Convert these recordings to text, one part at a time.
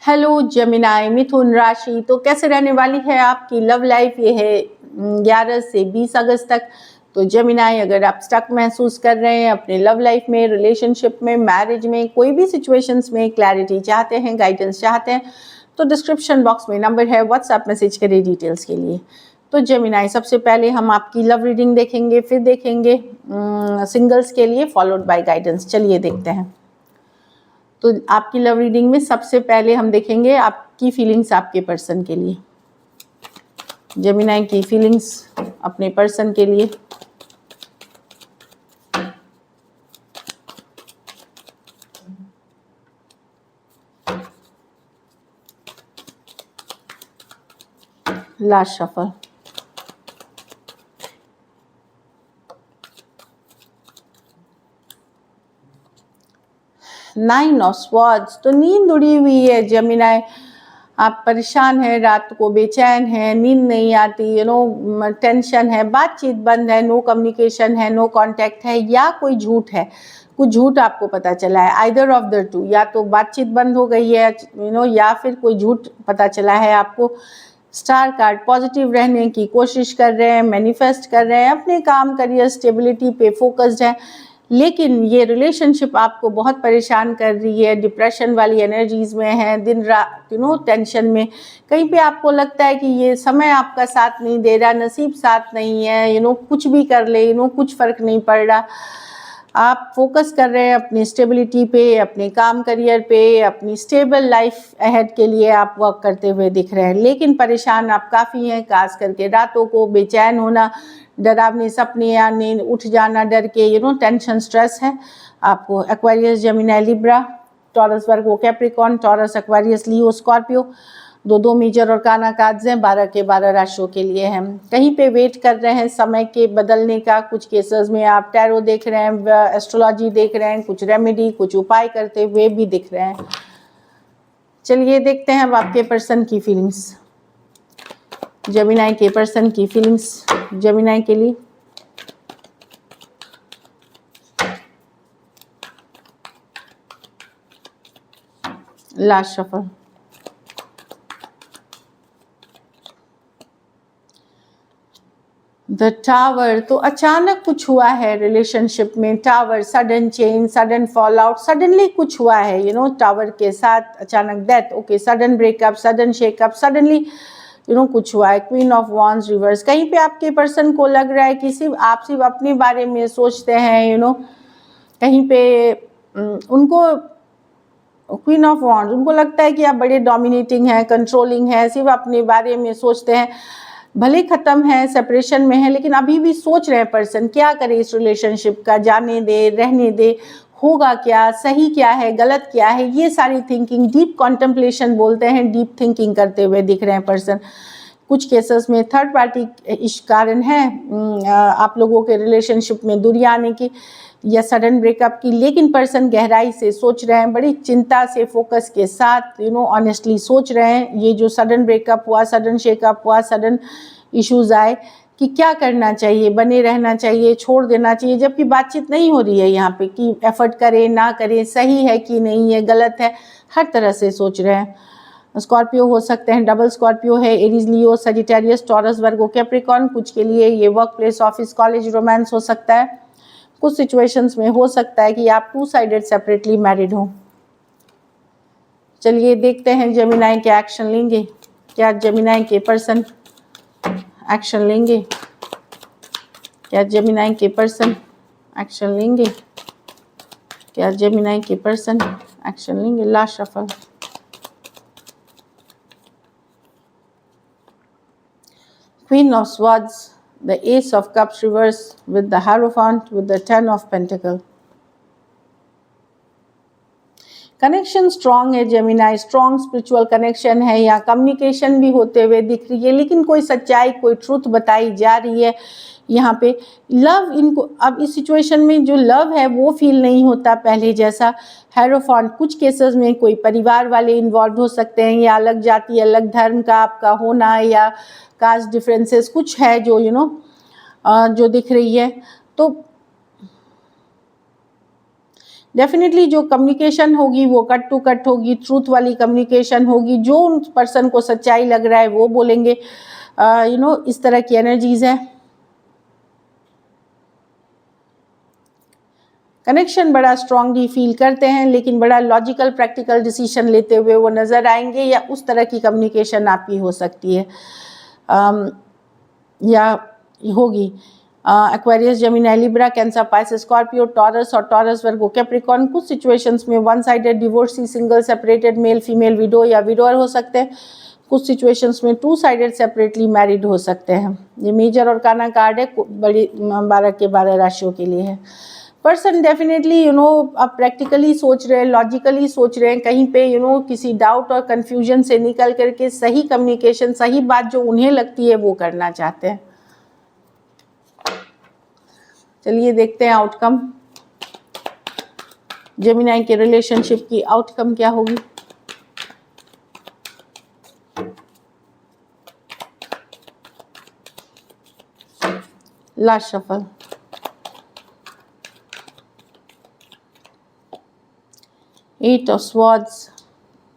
Hello Gemini मिथुन राशि, तो कैसे रहने वाली है आपकी लव लाइफ? ये है 11 से 20 अगस्त तक। तो जेमिनाई, अगर आप स्टक महसूस कर रहे हैं अपने लव लाइफ में, रिलेशनशिप में, मैरिज में, कोई भी सिचुएशंस में क्लैरिटी चाहते हैं, गाइडेंस चाहते हैं, तो डिस्क्रिप्शन बॉक्स में नंबर है, व्हाट्सएप मैसेज करिए डिटेल्स के लिए। तो जेमिनाई, सबसे पहले हम आपकी लव रीडिंग देखेंगे, फिर देखेंगे सिंगल्स के लिए, फॉलोड बाय गाइडेंस। चलिए देखते हैं। तो आपकी लव रीडिंग में सबसे पहले हम देखेंगे आपकी फीलिंग्स आपके पर्सन के लिए। जेमिनाई की फीलिंग्स अपने पर्सन के लिए। Last shuffle. Nine of swords. तो नींद उड़ी हुई है जेमिनाई, आप परेशान हैं, रात को बेचैन हैं, नींद नहीं आती, टेंशन है, बातचीत बंद है, नो कम्युनिकेशन है, नो कांटेक्ट है, या कोई झूठ है, कुछ झूठ आपको पता चला है। आइदर ऑफ द टू, या तो बातचीत बंद हो गई है या फिर कोई झूठ पता चला है आपको। स्टार कार्ड, पॉजिटिव रहने की कोशिश कर रहे हैं, मैनिफेस्ट कर रहे हैं, अपने काम करियर स्टेबिलिटी पे फोकस्ड हैं, लेकिन ये रिलेशनशिप आपको बहुत परेशान कर रही है, डिप्रेशन वाली एनर्जीज में है, दिन रात टेंशन में। कहीं पे आपको लगता है कि ये समय आपका साथ नहीं दे रहा, नसीब साथ नहीं है, कुछ भी कर ले, कुछ फर्क नहीं पड़ रहा। आप फोकस कर रहे हैं अपनी स्टेबिलिटी पे, अपने काम करियर पे, अपनी स्टेबल लाइफ अहेड के लिए आप वर्क करते हुए दिख रहे हैं, लेकिन परेशान आप काफ़ी हैं, खास करके रातों को बेचैन होना, डरावने सपने या नींद उठ जाना डर के, टेंशन स्ट्रेस है आपको। एक्वेरियस, जेमिनी, लिब्रा, टॉरस, वर्गो, कैप्रिकॉर्न, टॉरस, एक्वेरियस, लियो, स्कॉर्पियो, दो मेजर और काना कार्ड्स हैं, 12 के 12 राशियों के लिए हैं। कहीं पे वेट कर रहे हैं समय के बदलने का, कुछ केसेस में आप टैरो देख रहे हैं, एस्ट्रोलॉजी देख रहे हैं, कुछ रेमेडी, कुछ उपाय करते हुए भी दिख रहे हैं। चलिए देखते हैं अब आपके पर्सन की फीलिंग्स, जेमिनी के पर्सन की फीलिंग्स जेमिनी के लिए। Last shuffle. The tower. तो अचानक कुछ हुआ है रिलेशनशिप में, tower, sudden change, sudden fall out, suddenly कुछ हुआ है, टावर के साथ अचानक death, okay, sudden breakup, sudden shake up, suddenly कुछ हुआ है। Queen of wands reverse. कहीं पे आपके पर्सन को लग रहा है कि सिर्फ अपने बारे में सोचते हैं, कहीं पे उनको क्वीन ऑफ वॉन्ड्स, उनको लगता है कि आप बड़े डोमिनेटिंग हैं, कंट्रोलिंग हैं, सिर्फ अपने बारे में सोचते हैं। भले ख़त्म है, सेपरेशन में है, लेकिन अभी भी सोच रहे हैं पर्सन क्या करे इस रिलेशनशिप का, जाने दे, रहने दे, होगा क्या, सही क्या है, गलत क्या है, ये सारी थिंकिंग, डीप कॉन्टेम्पलेशन बोलते हैं, डीप थिंकिंग करते हुए दिख रहे हैं पर्सन। कुछ केसेस में थर्ड पार्टी इस कारण है आप लोगों के रिलेशनशिप में दूरी आने की या सडन ब्रेकअप की, लेकिन पर्सन गहराई से सोच रहे हैं, बड़ी चिंता से, फोकस के साथ, ऑनेस्टली सोच रहे हैं। ये जो सडन ब्रेकअप हुआ, सडन शेकअप हुआ, सडन इश्यूज आए कि क्या करना चाहिए, बने रहना चाहिए, छोड़ देना चाहिए, जबकि बातचीत नहीं हो रही है यहाँ पे कि एफर्ट करें ना करें, सही है कि नहीं है, गलत है, हर तरह से सोच रहे हैं। स्कॉर्पियो हो सकते हैं, डबल स्कॉर्पियो है, एरीज, लियो, सजिटेरियस, टॉरस, वर्गो, कैप्रिकॉर्न। कुछ के लिए ये work place, office, college, romance हो सकता है। कुछ सिचुएशंस में हो सकता है कि आप 2 साइडेड सेपरेटली मैरिड हो। चलिए देखते हैं जेमिनी क्या एक्शन लेंगे, क्या जेमिनी के पर्सन एक्शन लेंगे, क्या जेमिनी के पर्सन एक्शन लेंगे, क्या जेमिनी के पर्सन एक्शन लेंगे। Last shuffle. Queen of Swords, the Ace of Cups reverse with the Hierophant with the 10 of Pentacles. Connection strong है जेमिनी, स्ट्रांग स्पिरिचुअल कनेक्शन है, या कम्युनिकेशन भी होते हुए दिख रही है, लेकिन कोई सच्चाई, कोई ट्रूथ बताई जा रही है यहाँ पे। लव, इनको अब इस सिचुएशन में जो लव है वो फील नहीं होता पहले जैसा। हेरोफॉन्ट, कुछ केसेस में कोई परिवार वाले इन्वॉल्व हो सकते हैं, या अलग जाति, अलग धर्म का आपका होना, या कास्ट डिफरेंसेस कुछ है जो जो दिख रही है। तो डेफिनेटली जो कम्युनिकेशन होगी वो कट टू कट होगी, ट्रूथ वाली कम्युनिकेशन होगी, जो उन पर्सन को सच्चाई लग रहा है वो बोलेंगे। इस तरह की एनर्जीज है। कनेक्शन बड़ा स्ट्रांगली फील करते हैं, लेकिन बड़ा लॉजिकल प्रैक्टिकल डिसीजन लेते हुए वो नज़र आएंगे, या उस तरह की कम्युनिकेशन आपकी हो सकती है या होगी। Aquarius, Gemini, Libra, cancer, Pisces, Scorpio, taurus और टॉरस, वर्गो, कैप्रिकॉर्न। कुछ सिचुएशंस में one sided, divorcee, single, separated, male female, window या विडोअर हो सकते हैं। कुछ सिचुएशंस में टू साइडेड, सेपरेटली मैरिड हो सकते हैं। ये मेजर और काना कार्ड है, बड़ी 12 के 12 राशियों के लिए है। पर्सन डेफिनेटली अब प्रैक्टिकली सोच रहे हैं, लॉजिकली सोच रहे हैं, कहीं पे किसी डाउट और कन्फ्यूजन से निकल करके सही कम्युनिकेशन, सही बात जो उन्हें लगती है वो करना चाहते हैं। चलिए देखते हैं आउटकम, जेमिनी के रिलेशनशिप की आउटकम क्या होगी। Last shuffle, Eight of Swords,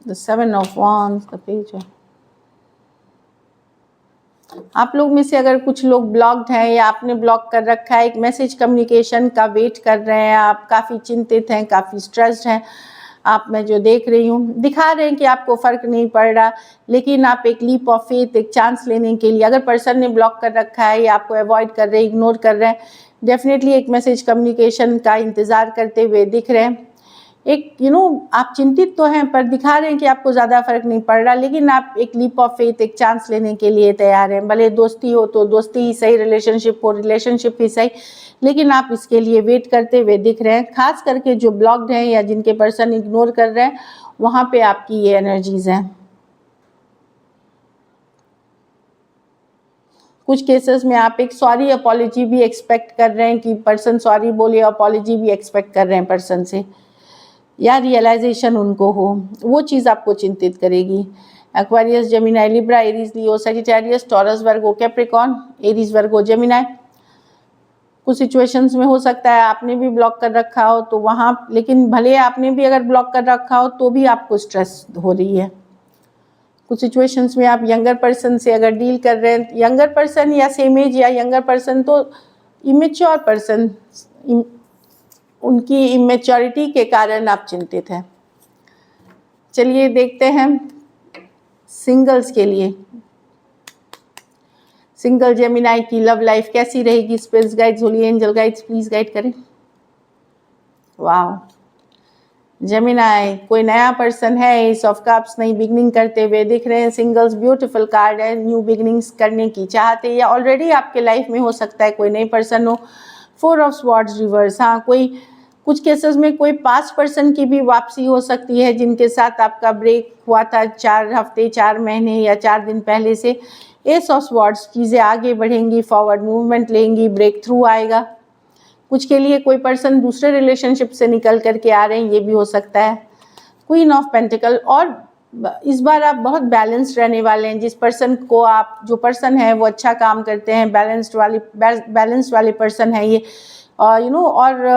the Seven of Wands, the Page of। आप लोग में से अगर कुछ लोग ब्लॉक्ड हैं या आपने ब्लॉक कर रखा है, एक मैसेज कम्युनिकेशन का वेट कर रहे हैं, आप काफ़ी चिंतित हैं, काफ़ी स्ट्रेस्ड हैं, आप मैं जो देख रही हूँ दिखा रहे हैं कि आपको फ़र्क नहीं पड़ रहा, लेकिन आप एक लीप ऑफ फेथ, एक चांस लेने के लिए, अगर पर्सन ने ब्लॉक कर रखा है या आपको अवॉइड कर रहे हैं, इग्नोर कर रहे हैं, डेफिनेटली एक मैसेज कम्युनिकेशन का इंतज़ार करते हुए दिख रहे हैं। एक आप चिंतित तो हैं, पर दिखा रहे हैं कि आपको ज़्यादा फर्क नहीं पड़ रहा, लेकिन आप एक लीप ऑफ फेथ, एक चांस लेने के लिए तैयार हैं। भले दोस्ती हो तो दोस्ती ही सही, रिलेशनशिप हो रिलेशनशिप ही सही, लेकिन आप इसके लिए वेट करते हुए दिख रहे हैं। खास करके जो ब्लॉक्ड हैं या जिनके पर्सन इग्नोर कर रहे हैं, वहाँ पे आपकी ये एनर्जीज हैं। कुछ केसेस में आप एक सॉरी अपॉलॉजी भी एक्सपेक्ट कर रहे हैं कि पर्सन सॉरी बोले, अपॉलॉजी भी एक्सपेक्ट कर रहे हैं पर्सन से, या रियलाइजेशन उनको हो, वो चीज़ आपको चिंतित करेगी। एक्वेरियस, जेमिनी, लिब्रा, एरीज, लियो, सजिटेरियस, टॉरस, वर्गो, कैप्रिकॉर्न, एरीज, वर्गो, जेमिनी। कुछ सिचुएशंस में हो सकता है आपने भी ब्लॉक कर रखा हो तो वहाँ, लेकिन भले आपने भी अगर ब्लॉक कर रखा हो तो भी आपको स्ट्रेस हो रही है। कुछ सिचुएशंस में आप यंगर पर्सन से अगर डील कर रहे हैं, यंगर पर्सन या सेम एज या यंगर पर्सन, तो इमेच्योर पर्सन, उनकी इमेच्योरिटी के कारण आप चिंतित हैं। चलिए देखते हैं सिंगल्स के लिए, सिंगल जेमिनी की लव लाइफ कैसी रहेगी। Spirits guides, holy angel guides, please guide करें। वाह, जेमिनी कोई नया पर्सन है, एस ऑफ कप्स, नई बिगनिंग करते हुए दिख रहे हैं। सिंगल्स ब्यूटीफुल कार्ड है, न्यू बिगनिंग्स करने की चाहते, या ऑलरेडी आपके लाइफ में हो सकता है कोई नई पर्सन हो। 4 ऑफ स्वॉर्ड्स रिवर्स, हाँ कोई कुछ केसेस में कोई पास्ट पर्सन की भी वापसी हो सकती है जिनके साथ आपका ब्रेक हुआ था 4 हफ्ते, 4 महीने या 4 दिन पहले से। एस ऑफ स्वॉर्ड्स, चीज़ें आगे बढ़ेंगी, फॉरवर्ड मूवमेंट लेंगी, ब्रेक थ्रू आएगा। कुछ के लिए कोई पर्सन दूसरे रिलेशनशिप से निकल करके आ रहे हैं, ये भी हो सकता है। क्वीन ऑफ पेंटिकल, और इस बार आप बहुत बैलेंस्ड रहने वाले हैं। जिस पर्सन को आप, जो पर्सन है वो अच्छा काम करते हैं, बैलेंस्ड वाले पर्सन है ये, और और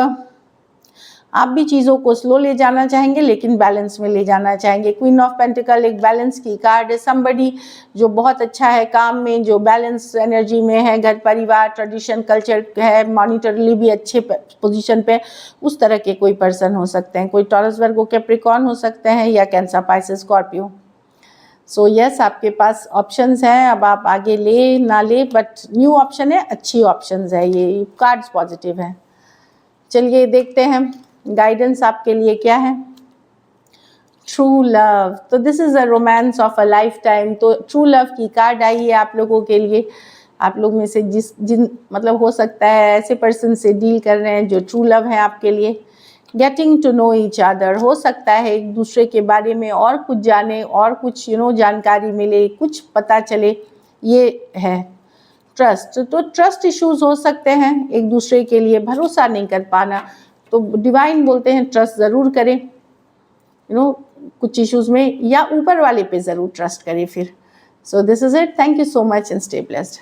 आप भी चीज़ों को स्लो ले जाना चाहेंगे लेकिन बैलेंस में ले जाना चाहेंगे। क्वीन ऑफ पेंटिकल एक बैलेंस की कार्ड है। समबडी जो बहुत अच्छा है काम में, जो बैलेंस एनर्जी में है, घर परिवार, ट्रेडिशन, कल्चर है, मॉनिटरली भी अच्छे पोजीशन पे, उस तरह के कोई पर्सन हो सकते हैं। कोई टॉरस, वर्गो, कैप्रिकॉर्न हो सकते हैं, या cancer, Pisces, Scorpio. So yes, आपके पास ऑप्शंस हैं, अब आप आगे ले ना ले, बट न्यू ऑप्शन है, अच्छी ऑप्शंस है, ये कार्ड्स पॉजिटिव हैं। चलिए देखते हैं गाइडेंस आपके लिए क्या है। ट्रू लव, तो this is a romance of a life time. तो ट्रू लव की कार्ड आई है आप लोगों के लिए। आप लोग में से जिन मतलब हो सकता है ऐसे पर्सन से डील कर रहे हैं जो ट्रू लव है आपके लिए। Getting to know each other, हो सकता है एक दूसरे के बारे में और कुछ जाने, और कुछ जानकारी मिले, कुछ पता चले, ये है। ट्रस्ट, तो ट्रस्ट इश्यूज हो सकते हैं, एक दूसरे के लिए भरोसा नहीं कर पाना, तो डिवाइन बोलते हैं ट्रस्ट ज़रूर करें कुछ इश्यूज में, या ऊपर वाले पे ज़रूर ट्रस्ट करें फिर। So this is it, thank you so much and stay blessed.